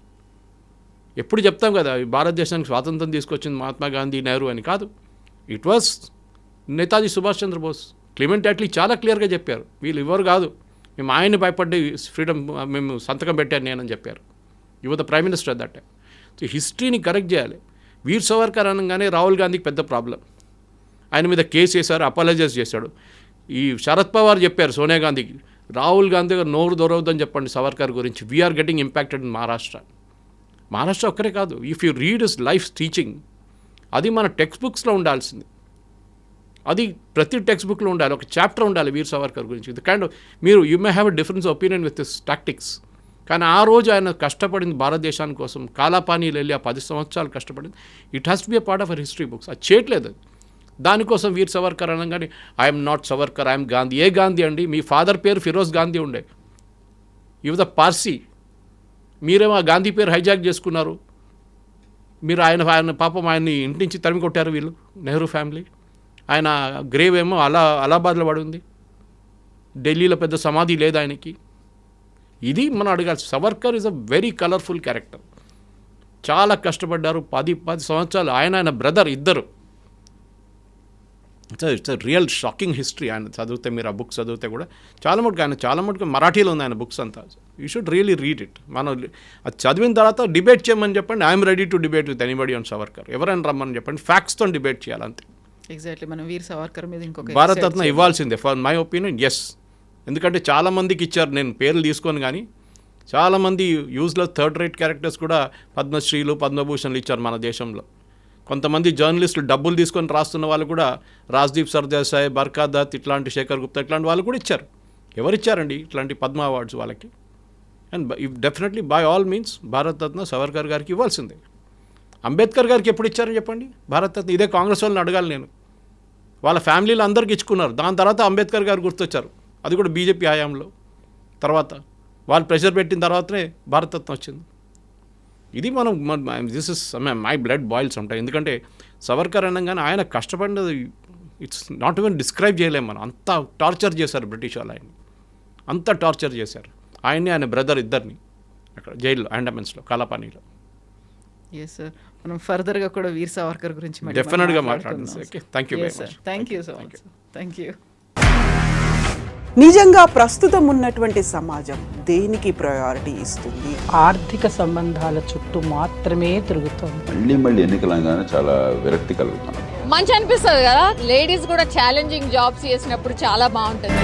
ఎప్పుడు చెప్తాం కదా భారతదేశానికి స్వాతంత్రం తీసుకొచ్చింది మహాత్మా గాంధీ, నెహ్రూ అని కాదు. It was Netaji Subhash Chandrabose. Clement Attlee చాలా క్లియర్గా చెప్పారు, వీళ్ళు ఎవరు కాదు, మేము ఆయన్ని భయపడి ఫ్రీడమ్ మేము సంతకం పెట్టాను నేనని చెప్పారు. You were the prime minister that time. So హిస్టరీని కరెక్ట్ చేయాలి. వీర్ సావర్కర్ అనగానే రాహుల్ గాంధీకి పెద్ద ప్రాబ్లం. ఆయన మీద కేసు వేశారు, అపాలజైజ్ చేశాడు. ఈ శరద్ పవార్ చెప్పారు సోనియా గాంధీకి, రాహుల్ గాంధీ గారు నోరు దొరవద్దని చెప్పండి సావర్కర్ గురించి, we are getting impacted in Maharashtra ఒక్కరే కాదు. If you read his life teaching, అది మన టెక్స్ట్ బుక్స్లో ఉండాల్సింది. అది ప్రతి టెక్స్ట్ బుక్లో ఉండాలి, ఒక చాప్టర్ ఉండాలి వీర్ సావర్కర్ గురించి. ఇది కైండ్ మీరు you may have a difference opinion with this tactics, కానీ ఆ రోజు ఆయన కష్టపడింది భారతదేశాని కోసం, కాలాపానీలు వెళ్ళి ఆ 10 సంవత్సరాలు కష్టపడింది. It has to be a part of our history books. అది చేయట్లేదు. దానికోసం వీర్ సావర్కర్ అనగానే I'm not Savarkar, I'm Gandhi. ఏ గాంధీ అండి? మీ ఫాదర్ పేరు ఫిరోజ్ గాంధీ ఉండే, యు ద పార్సీ. మీరేమో ఆ గాంధీ పేరు హైజాక్ చేసుకున్నారు. మీరు ఆయన పాపం ఆయన్ని ఇంటి నుంచి తరిమి కొట్టారు వీళ్ళు, నెహ్రూ ఫ్యామిలీ. ఆయన గ్రేవ్ ఏమో అలహాబాద్లో పడి ఉంది, ఢిల్లీలో పెద్ద సమాధి లేదు ఆయనకి. ఇది మనం అడగాల్సి. Savarkar is a very colourful character. చాలా కష్టపడ్డారు. 10 సంవత్సరాలు ఆయన బ్రదర్ ఇద్దరు. It's real shocking history. ఆయన చదివితే, మీరు ఆ బుక్స్ చదివితే కూడా చాలా మటుకు మరాఠీలో ఉంది ఆయన బుక్స్ అంతా. You should really read it. మనం అది చదివిన తర్వాత డిబేట్ చేయమని చెప్పండి. I'm ready to debate with anybody on Savarkar. ఎవరైనా రమ్మని చెప్పండి, ఫ్యాక్ట్స్తో డిబేట్ చేయాలంతే. ఎగ్జాక్ట్లీ. మనం వీర్ సావర్కర్ మీద ఇంకొక భారతరత్న ఇవ్వాల్సిందే ఫర్ మై ఒపీనియన్. ఎస్, ఎందుకంటే చాలామందికి ఇచ్చారు, నేను పేర్లు తీసుకొని, కానీ చాలామంది యూజ్లెస్ థర్డ్ రేట్ క్యారెక్టర్స్ కూడా పద్మశ్రీలు, పద్మభూషణ్లు ఇచ్చారు మన దేశంలో. కొంతమంది జర్నలిస్టులు డబ్బులు తీసుకొని రాస్తున్న వాళ్ళు కూడా, రాజ్దీప్ సర్దేశాయ్, బర్ఖాదత్, ఇట్లాంటి శేఖర్ గుప్తా ఇట్లాంటి వాళ్ళు కూడా ఇచ్చారు. ఎవరిచ్చారండి ఇట్లాంటి పద్మ అవార్డ్స్ వాళ్ళకి? And definitely by all means Bharat Ratna Savarkar గారికి ఇవ్వాల్సిందే. అంబేద్కర్ గారికి ఎప్పుడు ఇచ్చారని చెప్పండి భారతరత్న? ఇదే కాంగ్రెస్ వాళ్ళని అడగాలి నేను. వాళ్ళ ఫ్యామిలీలు అందరికీ ఇచ్చుకున్నారు. దాని తర్వాత అంబేద్కర్ గారు గుర్తొచ్చారు, అది కూడా బీజేపీ హయాంలో. తర్వాత వాళ్ళు ప్రెషర్ పెట్టిన తర్వాతనే భారతరత్న వచ్చింది. ఇది మనం this is my blood boils ఉంటాయి. ఎందుకంటే సావర్కర్ అనగానే ఆయన కష్టపడినది ఇట్స్ నాట్ ఈవెన్ డిస్క్రైబ్ చేయలేము మనం. అంత టార్చర్ చేశారు బ్రిటిష్ వాళ్ళు ఆయన్ని, అంత టార్చర్ చేశారు ఆయన్ని, ఆయన బ్రదర్ ఇద్దరిని అక్కడ జైల్లో, అండమాన్స్లో, కాలాపానీలో. ఎస్ సార్, మనం ఫర్దర్గా కూడా వీర్ సావర్కర్ గురించి డెఫినెట్గా మాట్లాడుతుంది. Okay, thank you very much. Thank you so much. Thank you. నిజంగా ప్రస్తుతం ఉన్నటువంటి సమాజం దేనికి ప్రయారిటీ ఇస్తుంది? ఆర్థిక సంబంధాల చుట్టూ మాత్రమే తిరుగుతోంది. మళ్ళీ ఎన్నికలంగానే చాలా విరక్తి కలుగుతాను. మంచి అనిపిస్తుంది కదా, లేడీస్ కూడా ఛాలెంజింగ్ జాబ్స్ చేసినప్పుడు చాలా బాగుంటుంది.